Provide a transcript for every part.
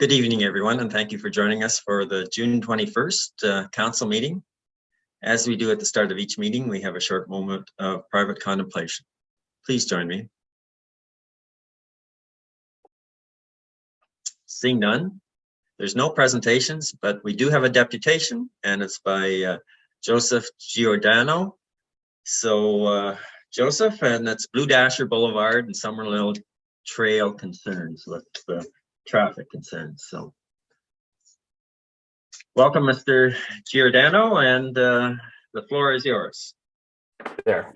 Good evening, everyone, and thank you for joining us for the June 21st council meeting. As we do at the start of each meeting, we have a short moment of private contemplation. Please join me. Seeing none, there's no presentations, but we do have a deputation, and it's by Joseph Giordano. So Joseph, and that's Blue Dasher Boulevard and Summerlyn Trail concerns with the traffic concerns. So welcome, Mr. Giordano, and the floor is yours. There.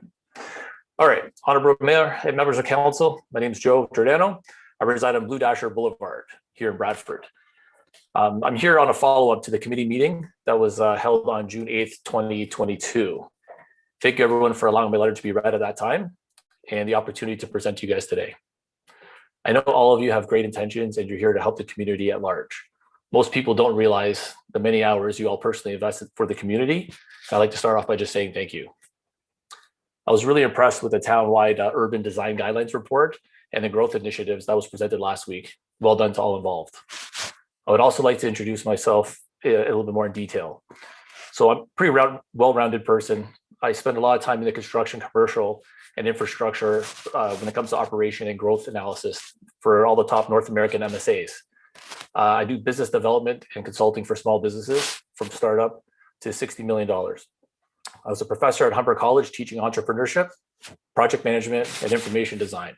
All right, Honorable Mayor and members of council, my name is Joe Giordano. I reside on Blue Dasher Boulevard here in Bradford. I'm here on a follow-up to the committee meeting that was held on June 8th, 2022. Thank you everyone for allowing my letter to be read at that time and the opportunity to present to you guys today. I know all of you have great intentions and you're here to help the community at large. Most people don't realize the many hours you all personally invested for the community. I'd like to start off by just saying thank you. I was really impressed with the town-wide urban design guidelines report and the growth initiatives that was presented last week. Well done to all involved. I would also like to introduce myself a little bit more in detail. So I'm a pretty well-rounded person. I spend a lot of time in the construction, commercial, and infrastructure when it comes to operation and growth analysis for all the top North American MSAs. I do business development and consulting for small businesses from startup to $60 million. I was a professor at Humber College teaching entrepreneurship, project management, and information design.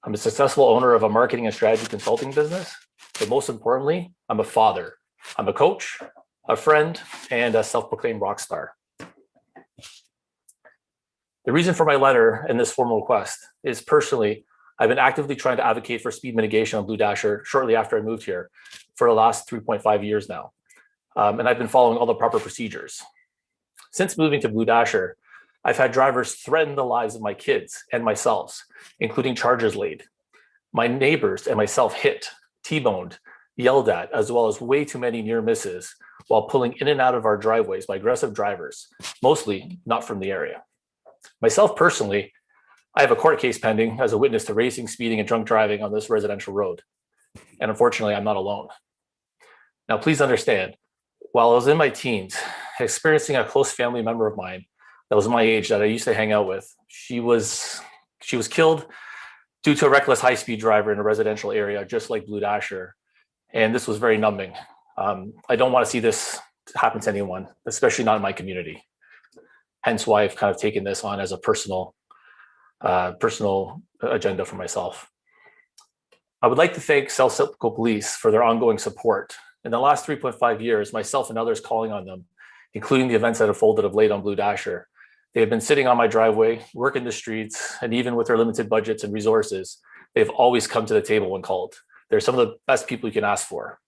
I'm a successful owner of a marketing and strategy consulting business, but most importantly, I'm a father. I'm a coach, a friend, and a self-proclaimed rock star. The reason for my letter and this formal request is personally, I've been actively trying to advocate for speed mitigation on Blue Dasher shortly after I moved here for the last 3.5 years now. And I've been following all the proper procedures. Since moving to Blue Dasher, I've had drivers threaten the lives of my kids and myself, including charges laid. My neighbors and myself hit, T-boned, yelled at, as well as way too many near misses while pulling in and out of our driveways by aggressive drivers, mostly not from the area. Myself personally, I have a court case pending as a witness to racing, speeding, and drunk driving on this residential road. And unfortunately, I'm not alone. Now, please understand, while I was in my teens, experiencing a close family member of mine that was my age that I used to hang out with, she was killed due to a reckless high-speed driver in a residential area, just like Blue Dasher. And this was very numbing. I don't want to see this happen to anyone, especially not in my community. Hence why I've kind of taken this on as a personal agenda for myself. I would like to thank South Simcoe Police for their ongoing support. In the last 3.5 years, myself and others calling on them, including the events that unfolded of late on Blue Dasher, they have been sitting on my driveway, working the streets, and even with their limited budgets and resources, they've always come to the table when called. They're some of the best people you can ask for.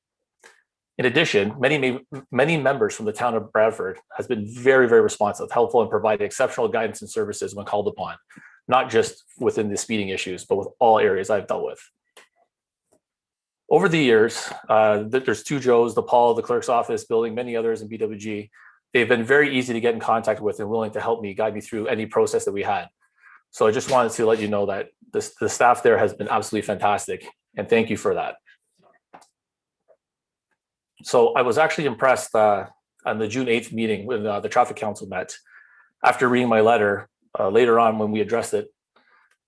In addition, many members from the town of Bradford has been very, very responsive, helpful, and provided exceptional guidance and services when called upon, not just within the speeding issues, but with all areas I've dealt with. Over the years, there's two Joes, the Paul, the clerk's office, building, many others in BWG. They've been very easy to get in contact with and willing to help me guide me through any process that we had. So I just wanted to let you know that the staff there has been absolutely fantastic, and thank you for that. So I was actually impressed on the June 8th meeting when the Traffic Council met. After reading my letter, later on when we addressed it,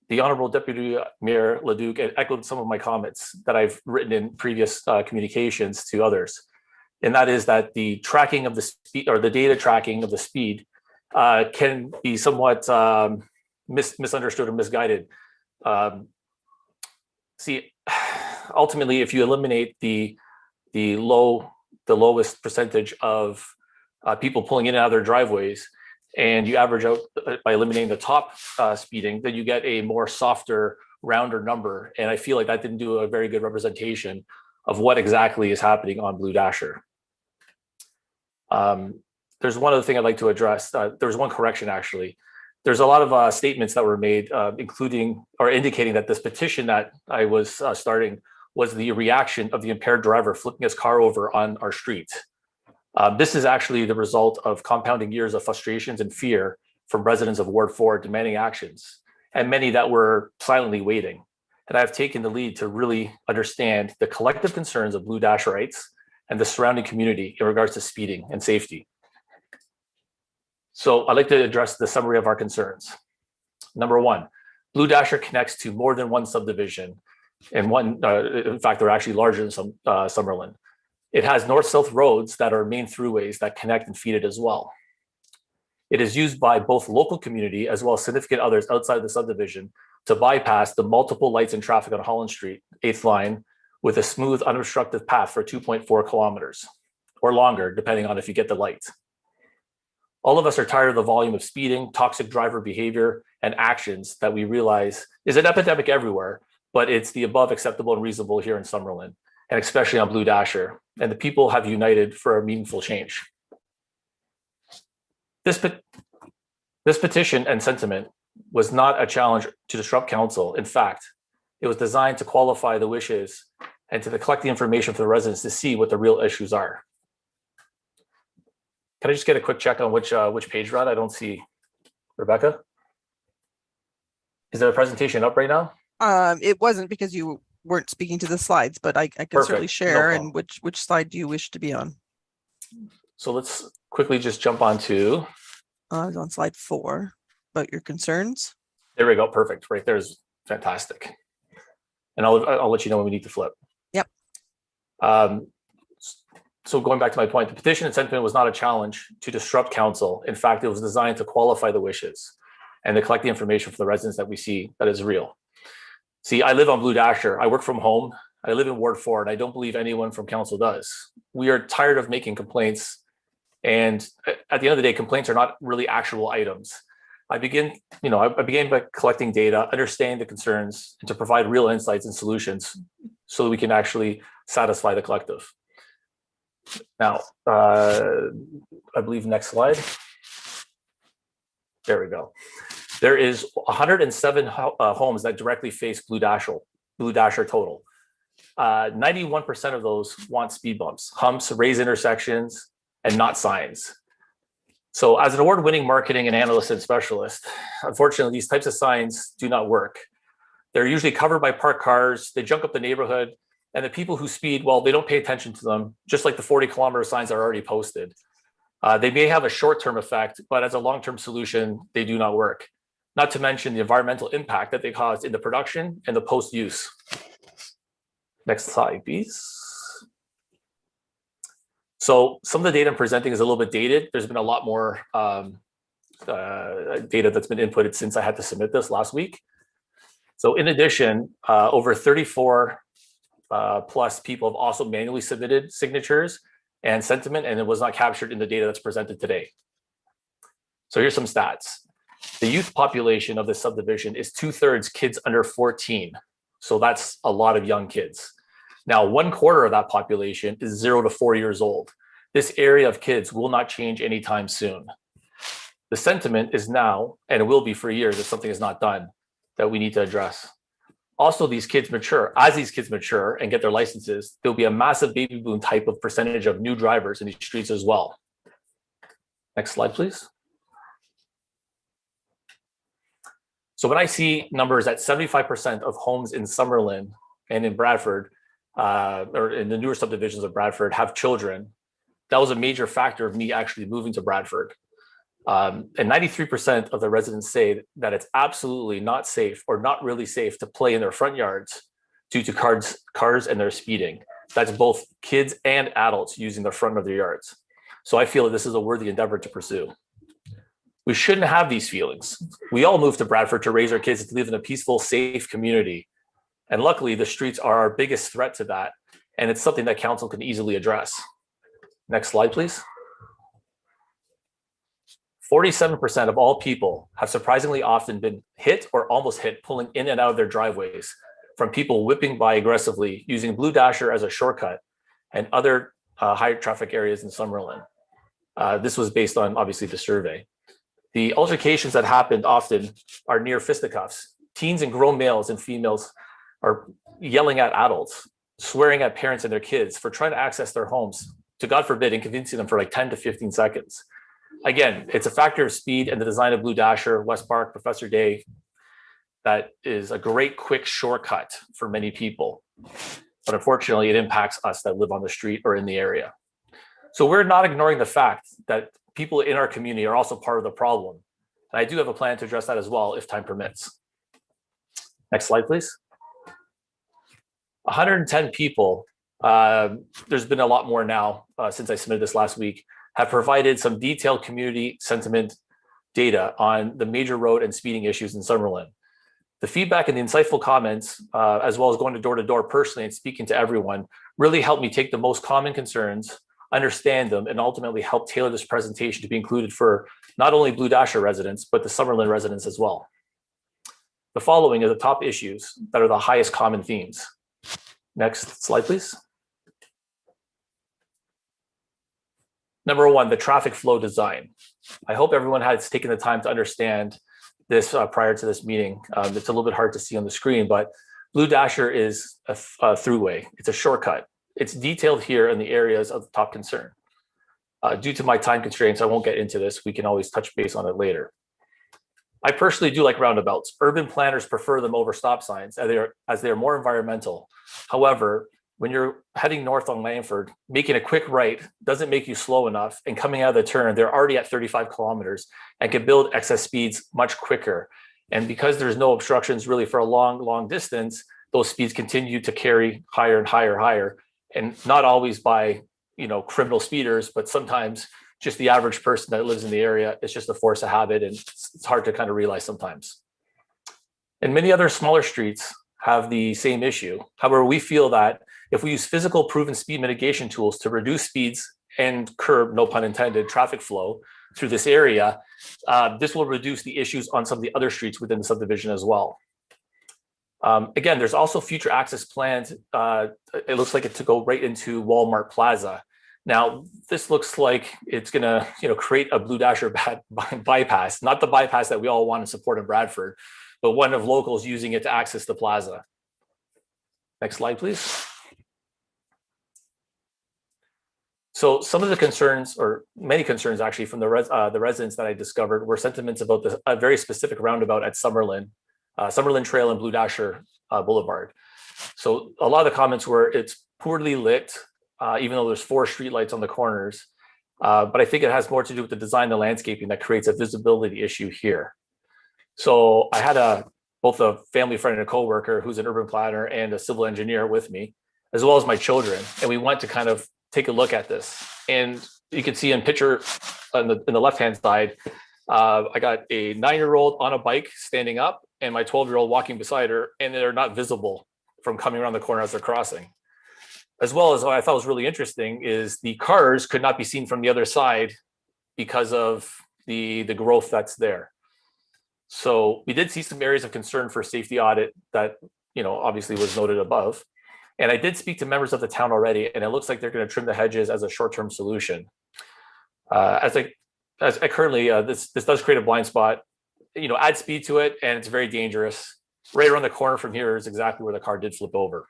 the Honorable Deputy Mayor Leduc echoed some of my comments that I've written in previous communications to others. And that is that the tracking of the speed, or the data tracking of the speed, can be somewhat misunderstood or misguided. See, ultimately, if you eliminate the lowest percentage of people pulling in and out of their driveways, and you average out by eliminating the top speeding, then you get a more softer, rounder number. And I feel like that didn't do a very good representation of what exactly is happening on Blue Dasher. There's one other thing I'd like to address. There was one correction, actually. There's a lot of statements that were made, including or indicating that this petition that I was starting was the reaction of the impaired driver flipping his car over on our street. This is actually the result of compounding years of frustrations and fear from residents of Ward 4 demanding actions, and many that were silently waiting. and I've taken the lead to really understand the collective concerns of Blue Dasherites and the surrounding community in regards to speeding and safety. So I'd like to address the summary of our concerns. Number one, Blue Dasher connects to more than one subdivision, and in fact, they're actually larger than Summerlyn. It has north-south roads that are main throughways that connect and feed it as well. It is used by both local community as well as significant others outside the subdivision to bypass the multiple lights and traffic on Holland Street, 8th line, with a smooth, unobstructed path for 2.4 kilometers or longer, depending on if you get the light. All of us are tired of the volume of speeding, toxic driver behavior, and actions that we realize is an epidemic everywhere, but it's the above acceptable and reasonable here in Summerlyn, and especially on Blue Dasher. And the people have united for a meaningful change. This petition and sentiment was not a challenge to disrupt council. In fact, it was designed to qualify the wishes and to collect the information for the residents to see what the real issues are. Can I just get a quick check on which page we're at? I don't see Rebecca. Is there a presentation up right now? It wasn't because you weren't speaking to the slides, but I can Perfect. certainly share. No and which slide do you wish to be on? So let's quickly just jump onto. I was on slide 4 about your concerns. There we go. Perfect. Right there's fantastic. And I'll let you know when we need to flip. Yep. So going back to my point, the petition and sentiment was not a challenge to disrupt council. In fact, it was designed to qualify the wishes and to collect the information for the residents that we see that is real. See, I live on Blue Dasher. I work from home. I live in Ward 4, and I don't believe anyone from council does. We are tired of making complaints. And at the end of the day, complaints are not really actionable items. I began by collecting data, understanding the concerns, and to provide real insights and solutions so that we can actually satisfy the collective. Now, I believe next slide. There we go. There is 107 homes that directly face Blue Dasher total. 91% of those want speed bumps, humps, raised intersections, and not signs. So as an award-winning marketing and analyst and specialist, unfortunately, these types of signs do not work. They're usually covered by parked cars, they junk up the neighborhood, and the people who speed, well, they don't pay attention to them, just like the 40-kilometer signs are already posted. They may have a short-term effect, but as a long-term solution, they do not work. Not to mention the environmental impact that they cause in the production and the post-use. Next slide, please. So some of the data I'm presenting is a little bit dated. There's been a lot more data that's been inputted since I had to submit this last week. So in addition, over 34 plus people have also manually submitted signatures and sentiment, and it was not captured in the data that's presented today. So here's some stats. The youth population of the subdivision is 2/3 kids under 14. So that's a lot of young kids. Now, 1/4 of that population is 0 to 4 years old. This area of kids will not change anytime soon. The sentiment is now, and it will be for years if something is not done, that we need to address. Also, these kids mature. As these kids mature and get their licenses, there'll be a massive baby boom type of percentage of new drivers in these streets as well. Next slide, please. So when I see numbers at 75% of homes in Summerlyn and in Bradford, or in the newer subdivisions of Bradford, have children, that was a major factor of me actually moving to Bradford. And 93% of the residents say that it's absolutely not safe or not really safe to play in their front yards due to cars and their speeding. That's both kids and adults using the front of their yards. So I feel that this is a worthy endeavor to pursue. We shouldn't have these feelings. We all moved to Bradford to raise our kids to live in a peaceful, safe community. And luckily, the streets are our biggest threat to that. And it's something that council can easily address. Next slide, please. 47% of all people have surprisingly often been hit or almost hit pulling in and out of their driveways from people whipping by aggressively using Blue Dasher as a shortcut and other high traffic areas in Summerlyn. This was based on, obviously, the survey. The altercations that happened often are near fisticuffs. Teens and grown males and females are yelling at adults, swearing at parents and their kids for trying to access their homes, to God forbid, inconveniencing them for like 10 to 15 seconds. Again, it's a factor of speed and the design of Blue Dasher, West Park, Professor Day. that is a great quick shortcut for many people. But unfortunately, it impacts us that live on the street or in the area. So we're not ignoring the fact that people in our community are also part of the problem. And I do have a plan to address that as well if time permits. Next slide, please. 110 people, there's been a lot more now since I submitted this last week, have provided some detailed community sentiment data on the major road and speeding issues in Summerlyn. The feedback and the insightful comments, as well as going door to door personally and speaking to everyone, really helped me take the most common concerns, understand them, and ultimately help tailor this presentation to be included for not only Blue Dasher residents, but the Summerlyn residents as well. The following are the top issues that are the highest common themes. Next slide, please. Number one, the traffic flow design. I hope everyone has taken the time to understand this prior to this meeting. It's a little bit hard to see on the screen, but Blue Dasher is a throughway. It's a shortcut. It's detailed here in the areas of top concern. Due to my time constraints, I won't get into this. We can always touch base on it later. I personally do like roundabouts. Urban planners prefer them over stop signs as they are more environmental. However, when you're heading north on Langford, making a quick right doesn't make you slow enough, and coming out of the turn, they're already at 35 kilometers and can build excess speeds much quicker. And because there's no obstructions really for a long distance, those speeds continue to carry higher and higher, and not always by criminal speeders, but sometimes just the average person that lives in the area. It's just a force of habit, and it's hard to kind of realize sometimes. And many other smaller streets have the same issue. However, we feel that if we use physical proven speed mitigation tools to reduce speeds and curb, no pun intended, traffic flow through this area, this will reduce the issues on some of the other streets within the subdivision as well. Again, there's also future access plans. It looks like it to go right into Walmart Plaza. Now, this looks like it's gonna create a Blue Dasher bypass, not the bypass that we all want to support in Bradford, but one of locals using it to access the plaza. Next slide, please. So some of the concerns, or many concerns actually, from the residents that I discovered were sentiments about a very specific roundabout at Summerlyn Trail and Blue Dasher Boulevard. So a lot of the comments were it's poorly lit, even though there's 4 streetlights on the corners. But I think it has more to do with the design and landscaping that creates a visibility issue here. So I had both a family friend and a coworker who's an urban planner and a civil engineer with me, as well as my children. And we went to kind of take a look at this. And you can see in picture on the left-hand side, I got a 9-year-old on a bike standing up and my 12-year-old walking beside her, and they're not visible from coming around the corner as they're crossing. As well as what I thought was really interesting is the cars could not be seen from the other side because of the growth that's there. So we did see some areas of concern for safety audit that, obviously was noted above. And I did speak to members of the town already, and it looks like they're going to trim the hedges as a short-term solution. As I currently, this does create a blind spot, add speed to it, and it's very dangerous. Right around the corner from here is exactly where the car did flip over.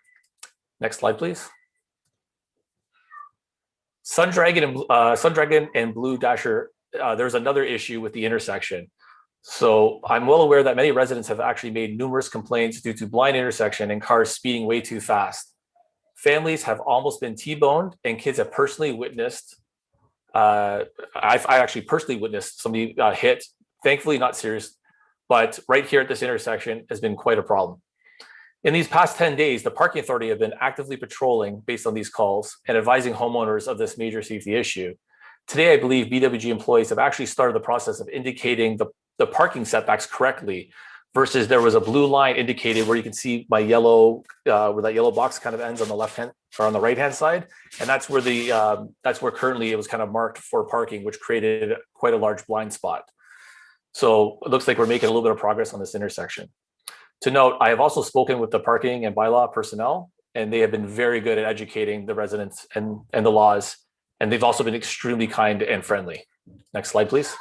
Next slide, please. Sundragon and Blue Dasher, there's another issue with the intersection. So I'm well aware that many residents have actually made numerous complaints due to blind intersection and cars speeding way too fast. Families have almost been T-boned, and kids have personally witnessed. I actually personally witnessed somebody hit, thankfully not serious, but right here at this intersection has been quite a problem. In these past 10 days, the parking authority have been actively patrolling based on these calls and advising homeowners of this major safety issue. Today, I believe BWG employees have actually started the process of indicating the parking setbacks correctly, versus there was a blue line indicated where you can see my yellow, where that yellow box kind of ends on the left hand or on the right hand side. And that's where currently it was kind of marked for parking, which created quite a large blind spot. So it looks like we're making a little bit of progress on this intersection. To note, I have also spoken with the parking and bylaw personnel, and they have been very good at educating the residents and the laws. And they've also been extremely kind and friendly. Next slide, please.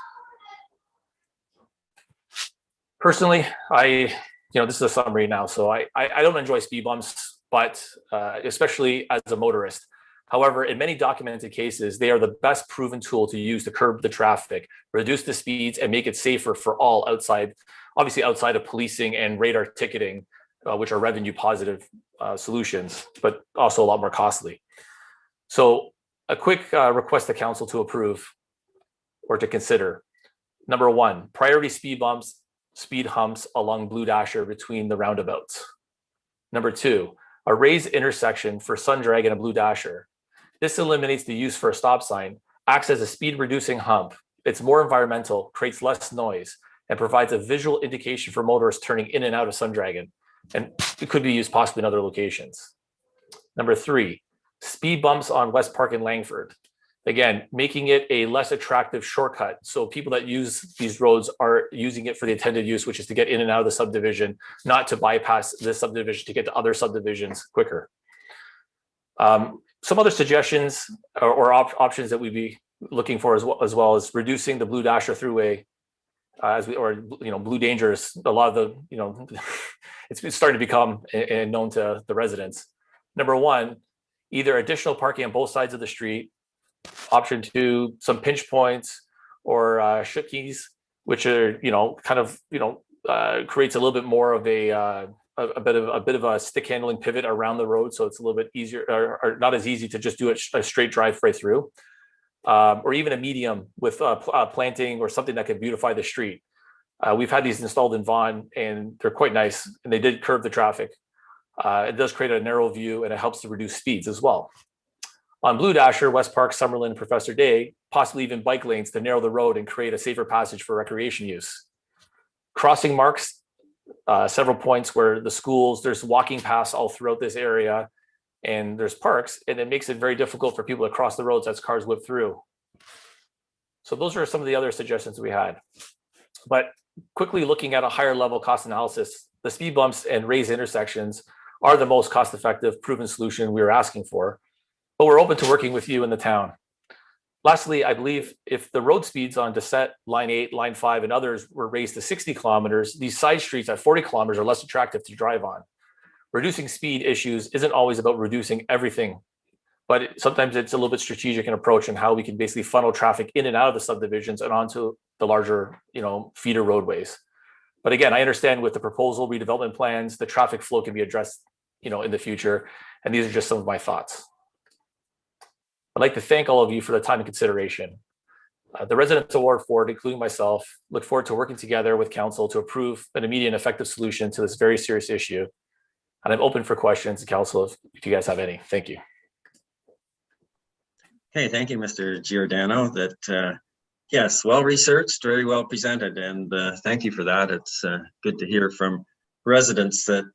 Personally, this is a summary now, so I don't enjoy speed bumps, but especially as a motorist. However, in many documented cases, they are the best proven tool to use to curb the traffic, reduce the speeds, and make it safer for all outside obviously outside of policing and radar ticketing, which are revenue positive solutions, but also a lot more costly. So a quick request to council to approve or to consider. Number one, priority speed humps along Blue Dasher between the roundabouts. Number two, a raised intersection for Sun Dragon and Blue Dasher. This eliminates the use for a stop sign, acts as a speed reducing hump. It's more environmental, creates less noise, and provides a visual indication for motorists turning in and out of Sun Dragon. And it could be used possibly in other locations. Number three, speed bumps on West Park and Langford. Again, making it a less attractive shortcut. So people that use these roads are using it for the intended use, which is to get in and out of the subdivision, not to bypass this subdivision to get to other subdivisions quicker. Some other suggestions or options that we'd be looking for as well as reducing the Blue Dasher Thruway, Blue Dangerous. A lot of the, it's starting to become known to the residents. Number one, either additional parking on both sides of the street. Option two, some pinch points or shookies, which are creates a little bit more of a bit of a stick handling pivot around the road, so it's a little bit easier or not as easy to just do it a straight drive right through, or even a medium with planting or something that can beautify the street. We've had these installed in Vaughan, and they're quite nice, and they did curve the traffic. It does create a narrow view, and it helps to reduce speeds as well. On Blue Dasher, West Park, Summerlyn, Professor Day, possibly even bike lanes to narrow the road and create a safer passage for recreation use. Crossing marks, several points where the schools, there's walking paths all throughout this area, and there's parks, and it makes it very difficult for people to cross the roads as cars whip through. So those are some of the other suggestions we had. But quickly looking at a higher level cost analysis, the speed bumps and raised intersections are the most cost-effective proven solution we were asking for. But we're open to working with you in the town. Lastly, I believe if the road speeds on Desette, Line 8, Line 5, and others were raised to 60 kilometers, these side streets at 40 kilometers are less attractive to drive on. Reducing speed issues isn't always about reducing everything, but sometimes it's a little bit strategic in approach and how we can basically funnel traffic in and out of the subdivisions and onto the larger, feeder roadways. But again, I understand with the proposal redevelopment plans, the traffic flow can be addressed, in the future. And these are just some of my thoughts. I'd like to thank all of you for the time and consideration. The Residents of Ward 4, including myself, look forward to working together with council to approve an immediate and effective solution to this very serious issue. And I'm open for questions, council, if you guys have any. Thank you. Okay, thank you, Mr. Giordano. That yes, well researched, very well presented, and thank you for that. It's good to hear from residents that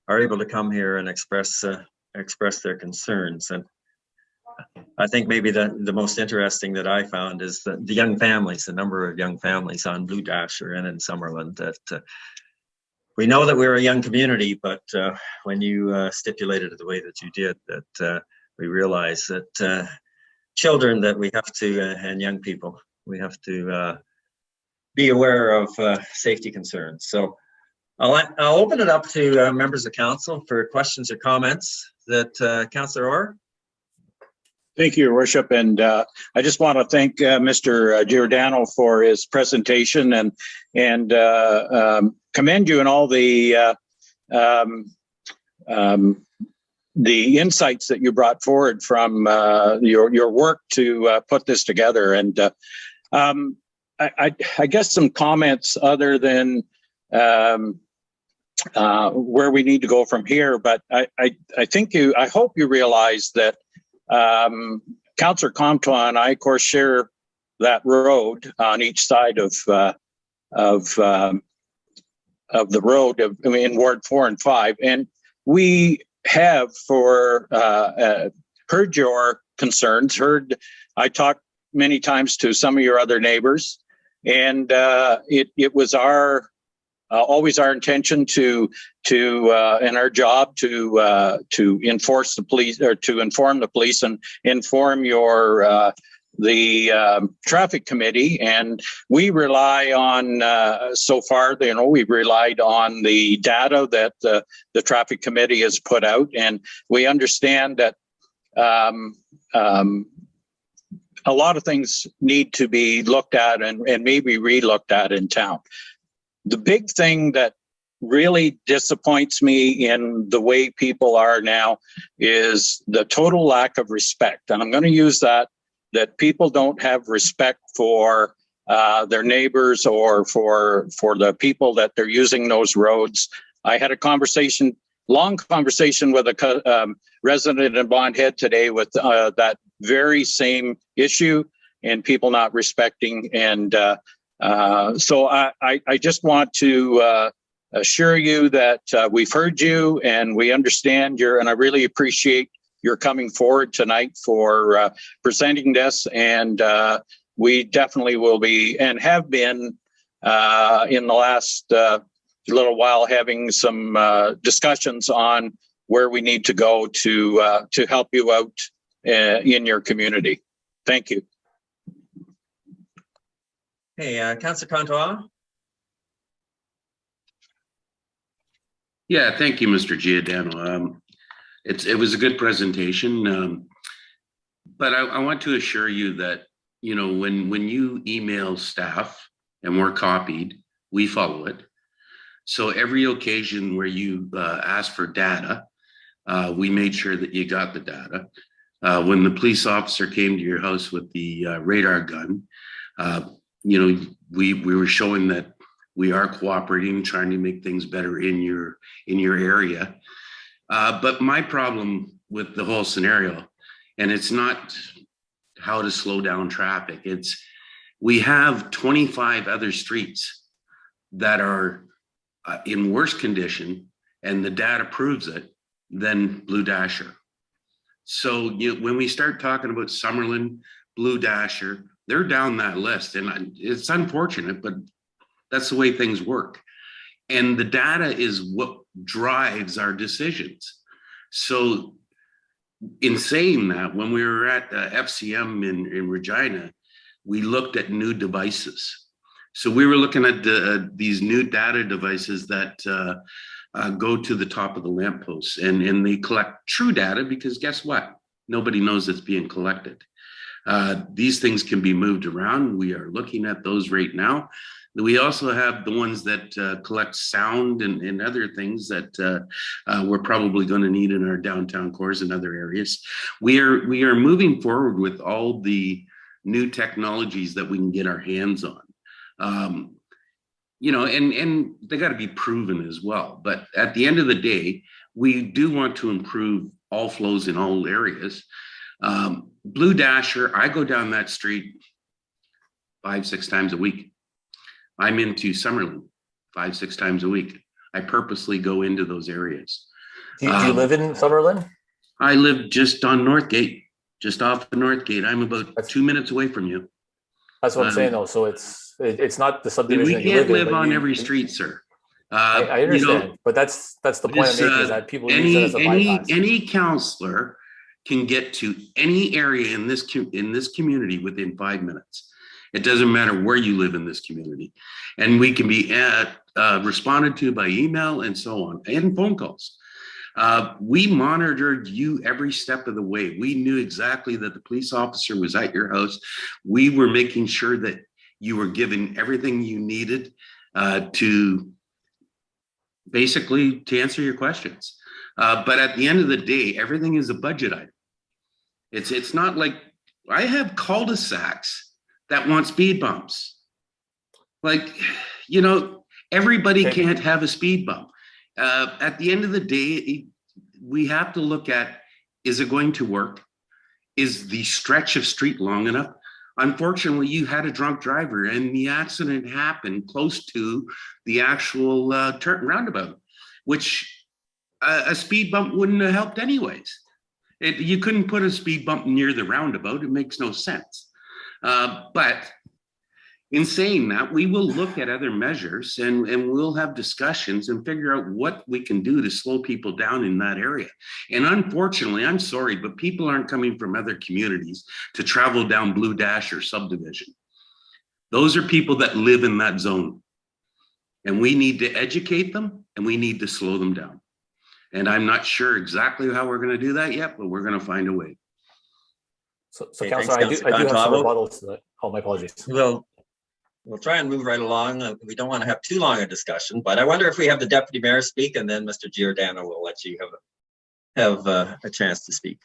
are able to come here and express their concerns. And I think maybe the most interesting that I found is the young families, the number of young families on Blue Dasher and in Summerlyn. That we know that we're a young community, but when you stipulated it the way that you did, that we realize that children that we have to, and young people, we have to be aware of safety concerns. So I'll open it up to members of council for questions or comments. That Councillor Orr? Thank you, Your Worship. And I just want to thank Mr. Giordano for his presentation and commend you on all the insights that you brought forward from your work to put this together. And I guess some comments other than where we need to go from here, but I hope you realize that Councillor Comtois and I, of course, share that road on each side of the road in Ward 4 and 5, and we have heard your concerns. I talked many times to some of your other neighbors, and it was always our intention and our job to enforce the police, or to inform the police and inform the traffic committee. And we rely on so far, we've relied on the data that the traffic committee has put out, and we understand that a lot of things need to be looked at and maybe re-looked at in town. The big thing that really disappoints me in the way people are now is the total lack of respect. And I'm going to use that people don't have respect for their neighbors or for the people that they're using those roads. I had a long conversation with a resident in Bond Head today with that very same issue and people not respecting. And so I just want to assure you that we've heard you and we understand and I really appreciate your coming forward tonight for presenting this. And we definitely will be and have been in the last little while having some discussions on where we need to go to help you out in your community. Thank you. Hey, Councillor Contois. Yeah, thank you, Mr. Giordano. It was a good presentation, but I want to assure you that, you know, when you email staff and we're copied, we follow it. So every occasion where you ask for data, we made sure that you got the data. When the police officer came to your house with the radar gun, you know, we were showing that we are cooperating, trying to make things better in your area. But my problem with the whole scenario, and it's not how to slow down traffic, it's we have 25 other streets that are in worse condition, and the data proves it, than Blue Dasher. So when we start talking about Summerlyn, Blue Dasher, they're down that list, and it's unfortunate, but that's the way things work. And the data is what drives our decisions. So in saying that, when we were at FCM in Regina, we looked at new devices. So we were looking at these new data devices that go to the top of the lampposts, and they collect true data, because guess what? Nobody knows it's being collected. These things can be moved around. We are looking at those right now. We also have the ones that collect sound and other things that we're probably going to need in our downtown cores and other areas. We are moving forward with all the new technologies that we can get our hands on. You know, and they got to be proven as well. But at the end of the day, we do want to improve all flows in all areas. Blue Dasher, I go down that street 5-6 times a week. I'm into Summerlyn 5-6 times a week. I purposely go into those areas. Do you live in Summerlyn? I live just on Northgate, just off of Northgate. I'm about 2 minutes away from you. That's what I'm saying, though. So it's not the subdivision we that you can't live in. live on every street, sir. I understand, you know, but that's the point I'm making, is that people use it as a bypass. Any counselor can get to any area in this community within 5 minutes. It doesn't matter where you live in this community, and we can be responded to by email and so on, and phone calls. We monitored you every step of the way. We knew exactly that the police officer was at your house. We were making sure that you were given everything you needed to basically to answer your questions. But at the end of the day, everything is a budget item. It's not like I have cul-de-sacs that want speed bumps. Like, you know, everybody can't have a speed bump. At the end of the day, we have to look at, is it going to work? Is the stretch of street long enough? Unfortunately, you had a drunk driver and the accident happened close to the actual roundabout, which a speed bump wouldn't have helped anyways. You couldn't put a speed bump near the roundabout. It makes no sense. But in saying that, we will look at other measures and we'll have discussions and figure out what we can do to slow people down in that area. And unfortunately, I'm sorry, but people aren't coming from other communities to travel down Blue Dasher subdivision. Those are people that live in that zone. And we need to educate them and we need to slow them down. And I'm not sure exactly how we're going to do that yet, but we're going to find a way. So Okay, Councillor, thanks, I do have some Councillor rebuttals to that. Oh, my apologies. We'll try and move right along. We don't want to have too long a discussion, but I wonder if we have the deputy mayor speak, and then Mr. Giordano will let you have a chance to speak.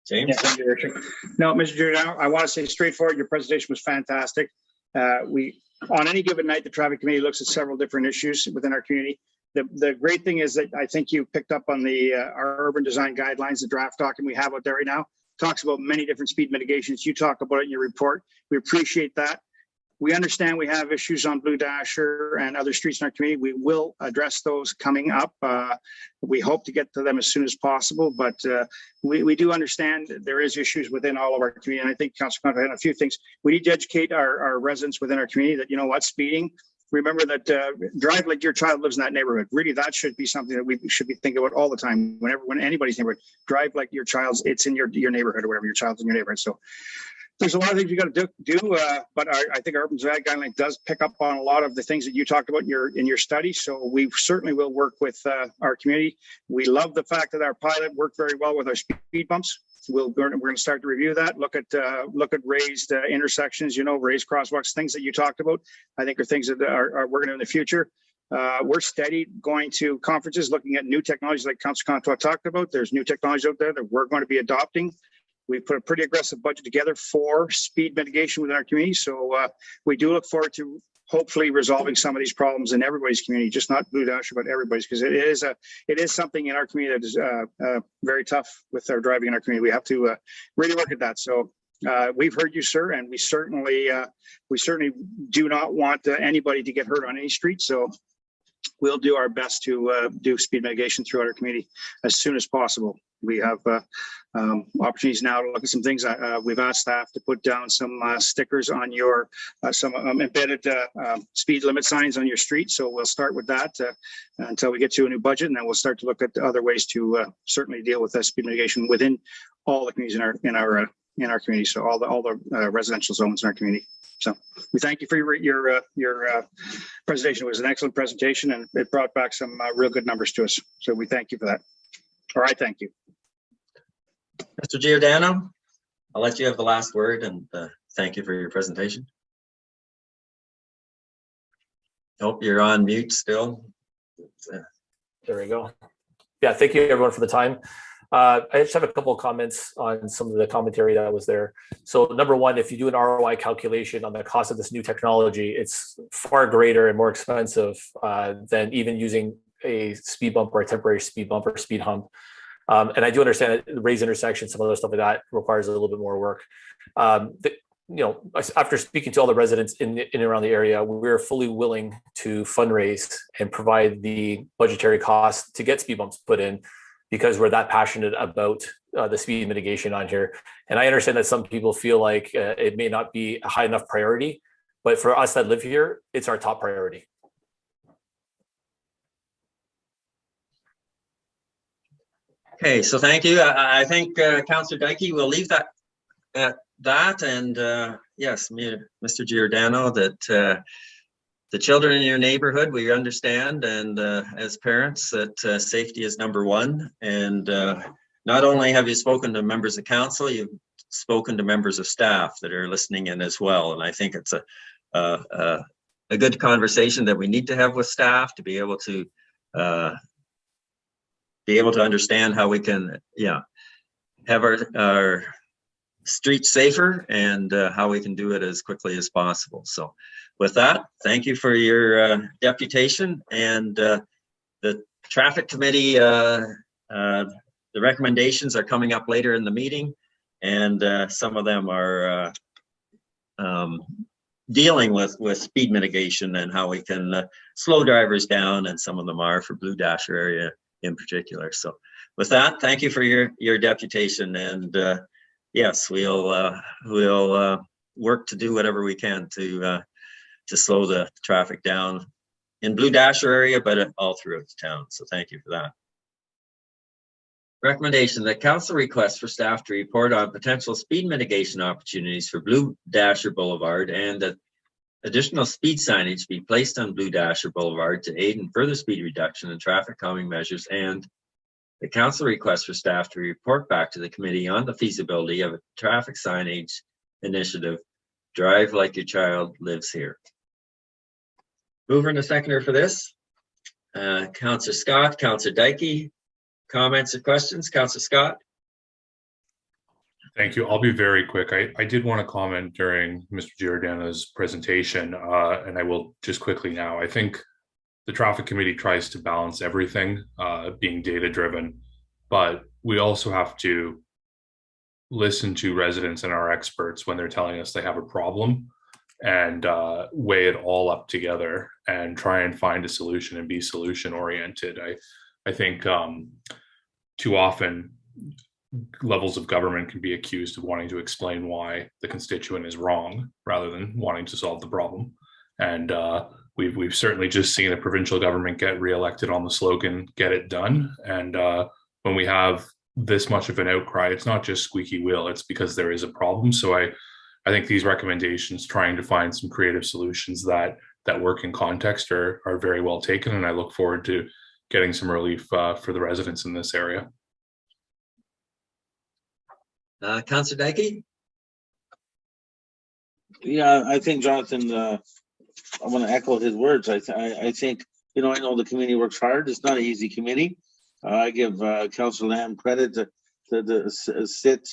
James? Yeah, thank you, Richard. No, Mr. Giordano, I want to say straightforward, your presentation was fantastic. On any given night, the traffic committee looks at several different issues within our community. The great thing is that I think you picked up on our urban design guidelines, the draft document we have out there right now, talks about many different speed mitigations. You talk about it in your report. We appreciate that. We understand we have issues on Blue Dasher and other streets in our community. We will address those coming up. We hope to get to them as soon as possible, but we do understand there is issues within all of our community. And I think Councilor Conrad had a few things. We need to educate our residents within our community that, you know what, speeding, remember that drive like your child lives in that neighborhood. Really, that should be something that we should be thinking about all the time. When anybody's neighborhood, drive like your child's, it's in your neighborhood or whatever, your child's in your neighborhood. So there's a lot of things you got to do, but I think our urban design guideline does pick up on a lot of the things that you talked about in your study. So we certainly will work with our community. We love the fact that our pilot worked very well with our speed bumps. We're going to start to review that. Look at raised intersections, raised crosswalks, things that you talked about. I think are things that are we're going to in the future. We're steady going to conferences, looking at new technologies like Councilor Contois talked about. There's new technology out there that we're going to be adopting. We put a pretty aggressive budget together for speed mitigation within our community. So we do look forward to hopefully resolving some of these problems in everybody's community, just not Blue Dasher, but everybody's, because it is something in our community that is very tough with our driving in our community. We have to really work at that. So we've heard you, sir, and we certainly do not want anybody to get hurt on any street. So we'll do our best to do speed mitigation throughout our community as soon as possible. We have opportunities now to look at some things. We've asked staff to put down some stickers on your some embedded speed limit signs on your street. So we'll start with that until we get to a new budget, and then we'll start to look at other ways to certainly deal with speed mitigation within all the communities in our community. So all the residential zones in our community. So we thank you for your presentation. It was an excellent presentation, and it brought back some real good numbers to us. So we thank you for that. All right, thank you. Mr. Giordano, I'll let you have the last word, and thank you for your presentation. Hope you're on mute still. There we go. Yeah, thank you everyone for the time. I just have a couple of comments on some of the commentary that was there. So number one, if you do an ROI calculation on the cost of this new technology, it's far greater and more expensive than even using a speed bump or a temporary speed bump or speed hump. And I do understand that raised intersections, some other stuff like that requires a little bit more work. After speaking to all the residents in and around the area, we're fully willing to fundraise and provide the budgetary costs to get speed bumps put in, because we're that passionate about the speed mitigation on here. And I understand that some people feel like it may not be a high enough priority, but for us that live here, it's our top priority. Okay, so thank you. I think Councillor Dykey will leave that at that. And yes, Mr. Giordano, that the children in your neighborhood, we understand, and as parents, that safety is number one. And not only have you spoken to members of council, you've spoken to members of staff that are listening in as well. And I think it's a good conversation that we need to have with staff to be able to understand how we can, have our streets safer, and how we can do it as quickly as possible. So with that, thank you for your deputation, and the traffic committee, the recommendations are coming up later in the meeting, and some of them are dealing with speed mitigation and how we can slow drivers down, and some of them are for Blue Dasher area in particular. So with that, thank you for your deputation, and yes, we'll work to do whatever we can to slow the traffic down in Blue Dasher area, but all throughout the town. So thank you for that. Recommendation that council requests for staff to report on potential speed mitigation opportunities for Blue Dasher Boulevard, and that additional speed signage be placed on Blue Dasher Boulevard to aid in further speed reduction and traffic calming measures, and The council requests for staff to report back to the committee on the feasibility of a traffic signage initiative, Drive Like Your Child Lives Here. Mover and a seconder for this. Councillor Scott, Councillor Dykey, comments or questions? Councillor Scott? Thank you. I'll be very quick. I did want to comment during Mr. Giordano's presentation, and I will just quickly now. I think the traffic committee tries to balance everything, being data-driven, but we also have to listen to residents and our experts when they're telling us they have a problem, and weigh it all up together and try and find a solution and be solution-oriented. I think too often levels of government can be accused of wanting to explain why the constituent is wrong rather than wanting to solve the problem. And we've certainly just seen a provincial government get reelected on the slogan, get it done. And when we have this much of an outcry, it's not just squeaky wheel, it's because there is a problem. So I think these recommendations, trying to find some creative solutions that work in context are very well taken. And I look forward to getting some relief for the residents in this area. Councillor Dykey? Yeah, I think Jonathan, I want to echo his words. I think, I know the committee works hard. It's not an easy committee. I give Councillor Lamb credit to sit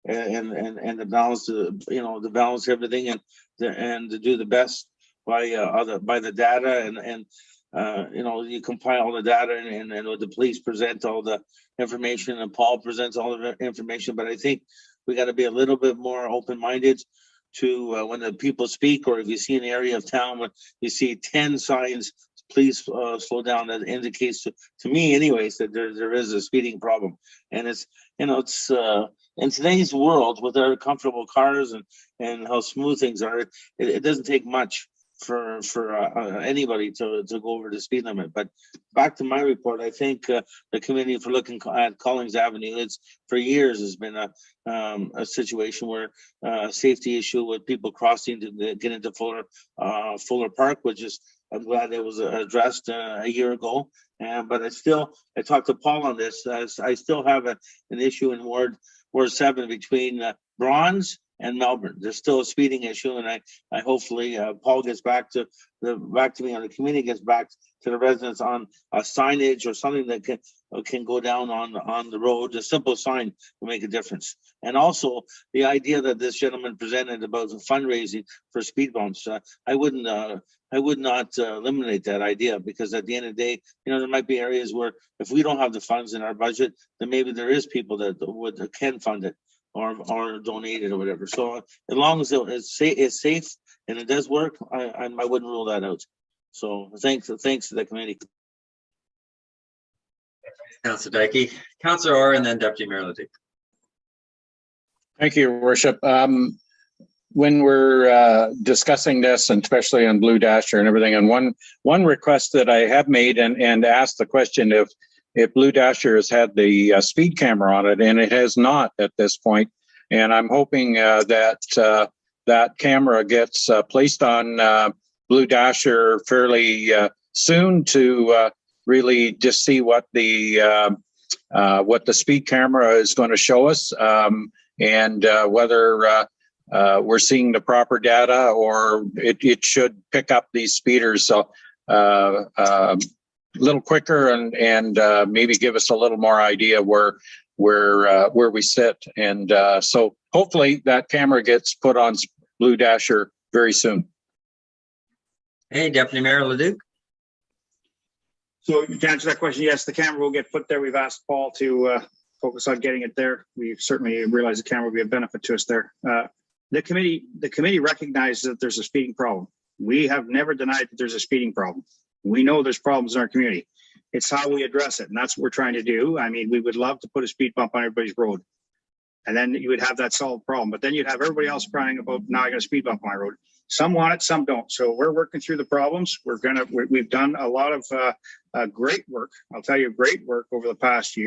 and the balance, to balance everything and to do the best by the data and you compile all the data and the police present all the information and Paul presents all the information. But I think we got to be a little bit more open-minded to when the people speak, or if you see an area of town where you see 10 signs, please slow down. That indicates to me anyways that there is a speeding problem. And it's in today's world with our comfortable cars and how smooth things are, it doesn't take much for anybody to go over the speed limit. But back to my report, I think the committee for looking at Collins Avenue, it's for years has been a situation where safety issue with people crossing to get into Fuller Park, which is, I'm glad it was addressed a year ago. But I talked to Paul on this. I still have an issue in Ward 7 between Bronze and Melbourne. There's still a speeding issue, and I hopefully Paul gets back to me on the committee, gets back to the residents on a signage or something that can go down on the road. A simple sign will make a difference. And also the idea that this gentleman presented about the fundraising for speed bumps, I would not eliminate that idea, because at the end of the day, there might be areas where if we don't have the funds in our budget, then maybe there is people that can fund it or donate it or whatever. So as long as it's safe and it does work, I wouldn't rule that out. So thanks to the committee. Councillor Dykey. Councillor Orr and then Deputy Mayor Leduc. Thank you, Your Worship. When we're discussing this, and especially on Blue Dasher and everything, and one request that I have made and asked the question if Blue Dasher has had the speed camera on it, and it has not at this point. And I'm hoping that that camera gets placed on Blue Dasher fairly soon to really just see what the speed camera is going to show us, and whether we're seeing the proper data, or it should pick up these speeders. So a little quicker and maybe give us a little more idea where we sit. And so hopefully that camera gets put on Blue Dasher very soon. Hey, Deputy Mayor Leduc. So to answer that question, yes, the camera will get put there. We've asked Paul to focus on getting it there. We certainly realize the camera will be a benefit to us there. The committee recognizes that there's a speeding problem. We have never denied that there's a speeding problem. We know there's problems in our community. It's how we address it, and that's what we're trying to do. I mean, we would love to put a speed bump on everybody's road, and then you would have that solved problem. But then you'd have everybody else crying about, now I got a speed bump on my road. Some want it, some don't. So we're working through the problems. We've done a lot of great work. I'll tell you, great work over the past few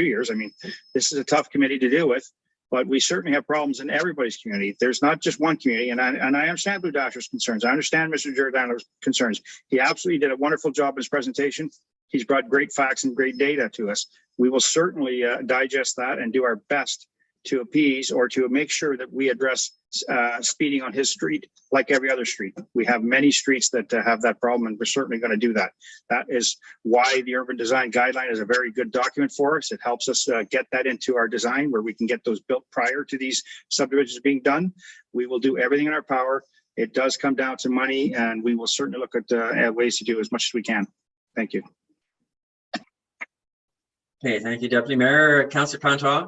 years. I mean, this is a tough committee to deal with, but we certainly have problems in everybody's community. There's not just one community, and I understand Blue Dasher's concerns. I understand Mr. Giordano's concerns. He absolutely did a wonderful job in his presentation. He's brought great facts and great data to us. We will certainly digest that and do our best to appease or to make sure that we address speeding on his street like every other street. We have many streets that have that problem, and we're certainly going to do that. That is why the urban design guideline is a very good document for us. It helps us get that into our design where we can get those built prior to these subdivisions being done. We will do everything in our power. It does come down to money, and we will certainly look at ways to do as much as we can. Thank you. Okay, thank you, Deputy Mayor. Councillor Contois.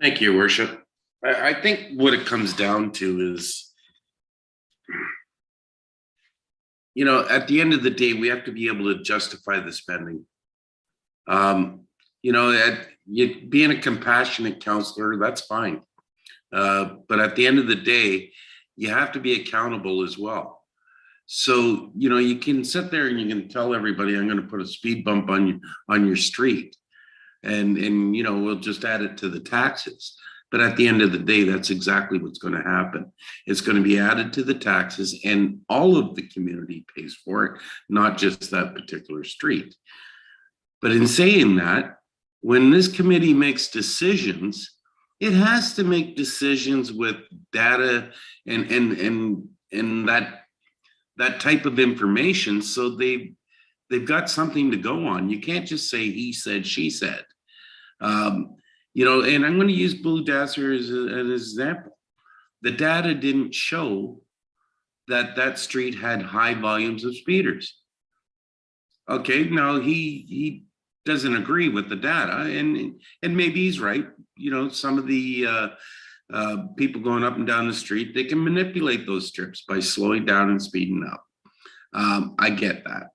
Thank you, Your Worship. I think what it comes down to is, you know, at the end of the day, we have to be able to justify the spending. You know, being a compassionate counselor, that's fine. But at the end of the day, you have to be accountable as well. So, you know, you can sit there and you can tell everybody, I'm going to put a speed bump on your street. And you know, we'll just add it to the taxes. But at the end of the day, that's exactly what's going to happen. It's going to be added to the taxes, and all of the community pays for it, not just that particular street. But in saying that, when this committee makes decisions, it has to make decisions with data and that type of information, so they've got something to go on. You can't just say he said, she said. You know, and I'm going to use Blue Dasher as an example. The data didn't show that street had high volumes of speeders. Okay, now he doesn't agree with the data, and maybe he's right. You know, some of the people going up and down the street, they can manipulate those strips by slowing down and speeding up. I get that.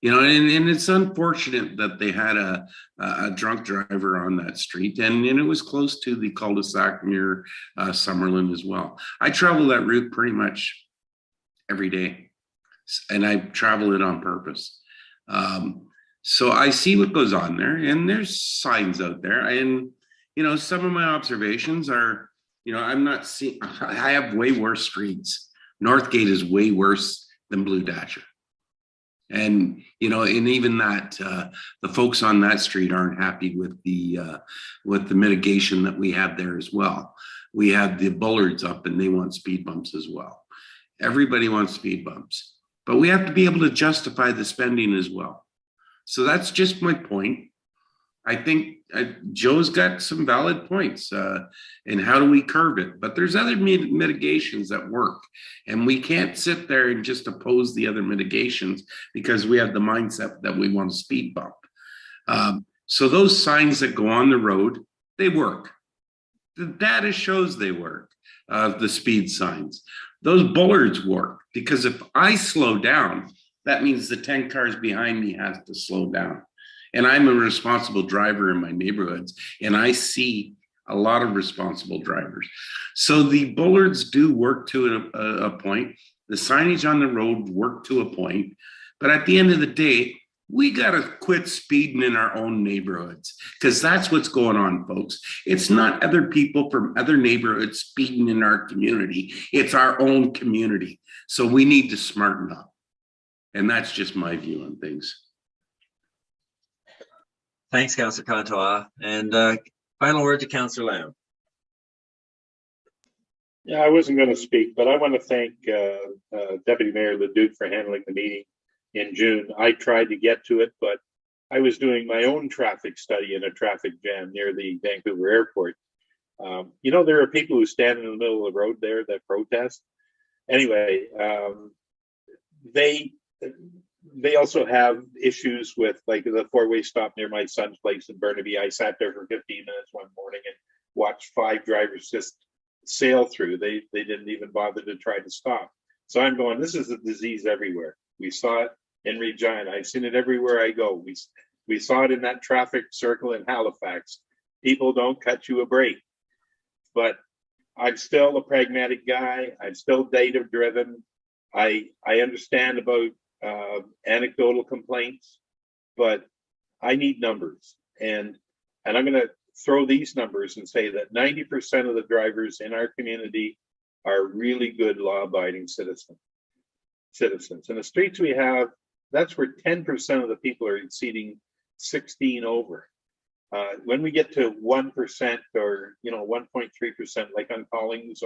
You know, and it's unfortunate that they had a drunk driver on that street, and it was close to the cul-de-sac near Summerlyn as well. I travel that route pretty much every day, and I travel it on purpose. So I see what goes on there, and there's signs out there. And, you know, some of my observations are, you know, I'm not seeing, I have way worse streets. Northgate is way worse than Blue Dasher. And, you know, and even that, the folks on that street aren't happy with the mitigation that we have there as well. We have the bullards up, and they want speed bumps as well. Everybody wants speed bumps, but we have to be able to justify the spending as well. So that's just my point. I think Joe's got some valid points in how do we curb it, but there's other mitigations that work, and we can't sit there and just oppose the other mitigations because we have the mindset that we want a speed bump. So those signs that go on the road, they work. The data shows they work, the speed signs. Those bullards work, because if I slow down, that means the 10 cars behind me has to slow down. And I'm a responsible driver in my neighborhoods, and I see a lot of responsible drivers. So the bullards do work to a point. The signage on the road work to a point. But at the end of the day, we got to quit speeding in our own neighborhoods, because that's what's going on, folks. It's not other people from other neighborhoods speeding in our community. It's our own community. So we need to smarten up. And that's just my view on things. Thanks, Councillor Contois. And final word to Councillor Lamb. Yeah, I wasn't going to speak, but I want to thank Deputy Mayor Leduc for handling the meeting in June. I tried to get to it, but I was doing my own traffic study in a traffic jam near the Vancouver airport. You know, there are people who stand in the middle of the road there that protest. Anyway, they also have issues with, like, the four-way stop near my son's place in Burnaby. I sat there for 15 minutes one morning and watched 5 drivers just sail through. They didn't even bother to try to stop. So I'm going, this is a disease everywhere. We saw it in Regina. I've seen it everywhere I go. We saw it in that traffic circle in Halifax. People don't cut you a break. But I'm still a pragmatic guy. I'm still data driven. I understand about anecdotal complaints, but I need numbers, and I'm going to throw these numbers and say that 90% of the drivers in our community are really good law-abiding citizens. citizens. And the streets we have, that's where 10% of the people are exceeding 16 over. When we get to 1% or 1.3%, like on Collings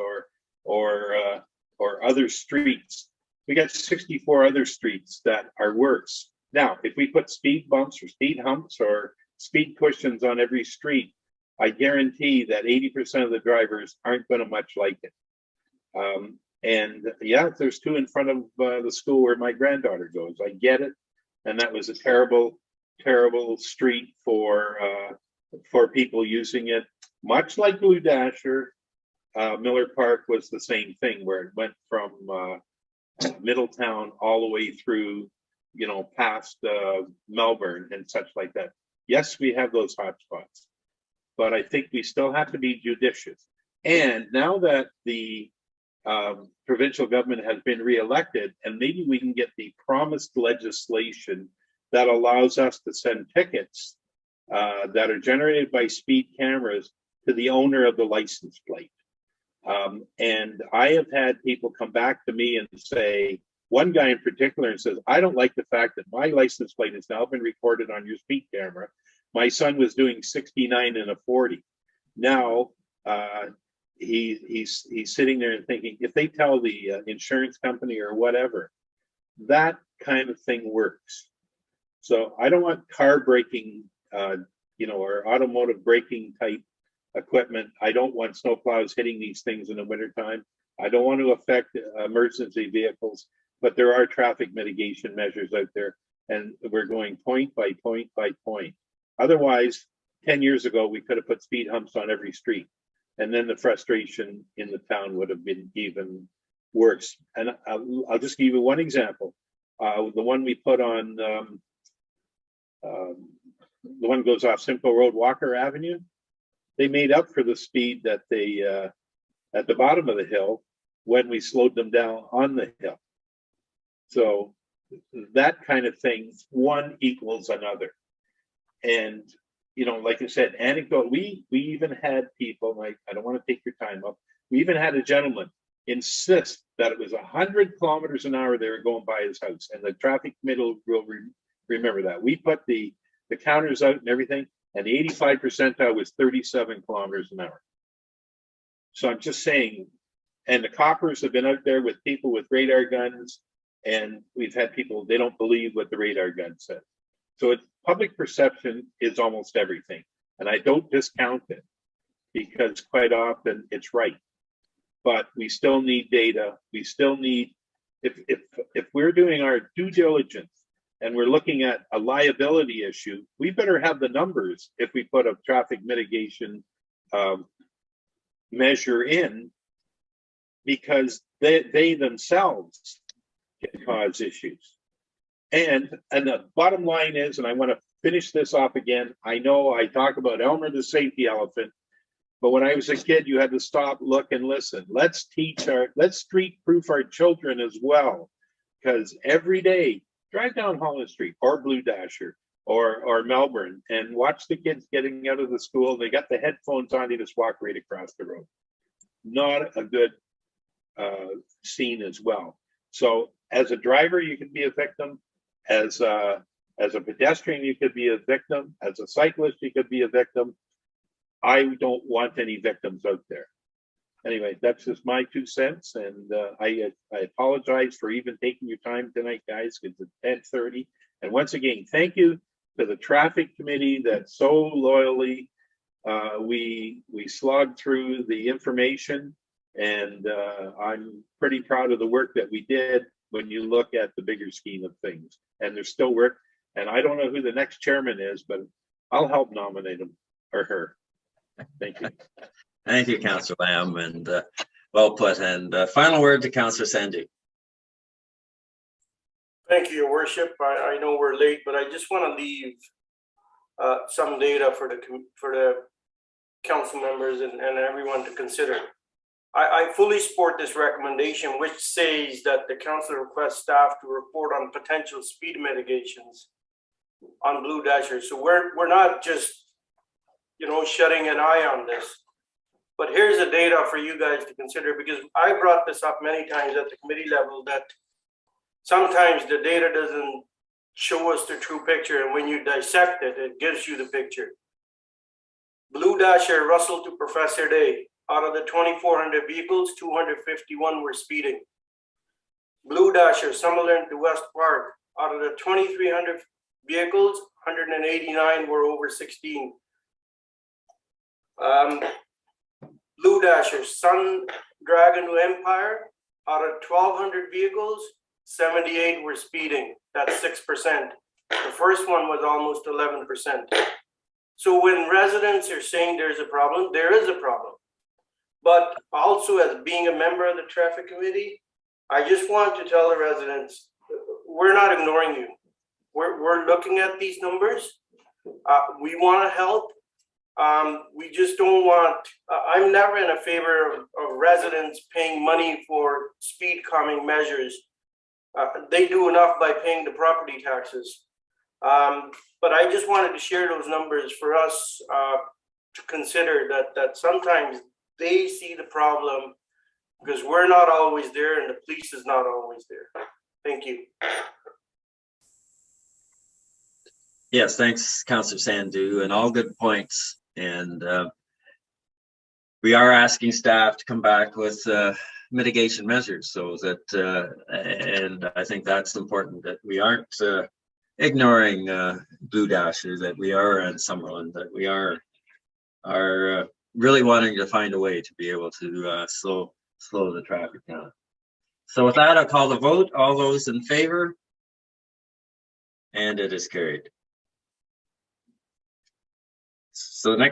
or other streets, we got 64 other streets that are worse. Now, if we put speed bumps or speed humps or speed cushions on every street, I guarantee that 80% of the drivers aren't going to much like it. And yeah, there's two in front of the school where my granddaughter goes. I get it, and that was a terrible, terrible street for people using it. Much like Blue Dasher, Miller Park was the same thing, where it went from Middletown all the way through, past Melbourne and such like that. Yes, we have those hot spots, but I think we still have to be judicious. And now that the provincial government has been reelected, and maybe we can get the promised legislation that allows us to send tickets that are generated by speed cameras to the owner of the license plate. And I have had people come back to me and say, one guy in particular, and says, I don't like the fact that my license plate has now been recorded on your speed camera. My son was doing 69 in a 40. Now, he's sitting there and thinking, if they tell the insurance company or whatever, that kind of thing works. So I don't want car braking, or automotive braking type equipment. I don't want snowplows hitting these things in the wintertime. I don't want to affect emergency vehicles, but there are traffic mitigation measures out there, and we're going point by point by point. Otherwise, 10 years ago, we could have put speed humps on every street, and then the frustration in the town would have been even worse. And I'll just give you one example. The one we put on, the one goes off Simcoe Road, Walker Avenue, they made up for the speed that they, at the bottom of the hill, when we slowed them down on the hill. So that kind of thing, one equals another. And, like I said, anecdote, we even had people, like, I don't want to take your time up, we even had a gentleman insist that it was 100 kilometers an hour they were going by his house, and the traffic committee will remember that. We put the counters out and everything, and the 85 percentile was 37 kilometers an hour. So I'm just saying, and the coppers have been out there with people with radar guns, and we've had people, they don't believe what the radar gun says. So public perception is almost everything. And I don't discount it, because quite often it's right. But we still need data. We still need, if we're doing our due diligence and we're looking at a liability issue, we better have the numbers if we put a traffic mitigation measure in, because they themselves can cause issues. And the bottom line is, and I want to finish this off again, I know I talk about Elmer the safety elephant, but when I was a kid, you had to stop, look, and listen. Let's street proof our children as well, because every day, drive down Holland Street or Blue Dasher or Melbourne and watch the kids getting out of the school. They got the headphones on, they just walk right across the road. Not a good scene as well. So as a driver, you could be a victim. As a pedestrian, you could be a victim. As a cyclist, you could be a victim. I don't want any victims out there. Anyway, that's just my 2 cents, and I apologize for even taking your time tonight, guys, because it's 10:30. And once again, thank you to the traffic committee that so loyally we slogged through the information, and I'm pretty proud of the work that we did when you look at the bigger scheme of things. And there's still work, and I don't know who the next chairman is, but I'll help nominate him or her. Thank you. Thank you, Councillor Lamb, and well put. And final word to Councillor Sandy. Thank you, Your Worship. I know we're late, but I just want to leave some data for the council members and everyone to consider. I fully support this recommendation, which says that the council requests staff to report on potential speed mitigations on Blue Dasher. So we're not just, shutting an eye on this. But here's the data for you guys to consider, because I brought this up many times at the committee level, that sometimes the data doesn't show us the true picture, and when you dissect it, it gives you the picture. Blue Dasher Russell to Professor Day. Out of the 2,400 vehicles, 251 were speeding. Blue Dasher Summerlyn to West Park. Out of the 2,300 vehicles, 189 were over 16. Blue Dasher Sun Dragon to Empire. Out of 1,200 vehicles, 78 were speeding. That's 6%. The first one was almost 11%. So when residents are saying there's a problem, there is a problem. But also, as being a member of the traffic committee, I just want to tell the residents, we're not ignoring you. We're looking at these numbers. We want to help. We just don't want, I'm never in a favor of residents paying money for speed calming measures. They do enough by paying the property taxes. But I just wanted to share those numbers for us to consider that sometimes they see the problem because we're not always there and the police is not always there. Thank you. Yes, thanks, Councillor Sandu, and all good points. And we are asking staff to come back with mitigation measures so that, and I think that's important, that we aren't ignoring Blue Dasher, that we are in Summerlyn, that we are really wanting to find a way to be able to slow the traffic down. So with that, I'll call the vote. All those in favor? And it is carried. So the next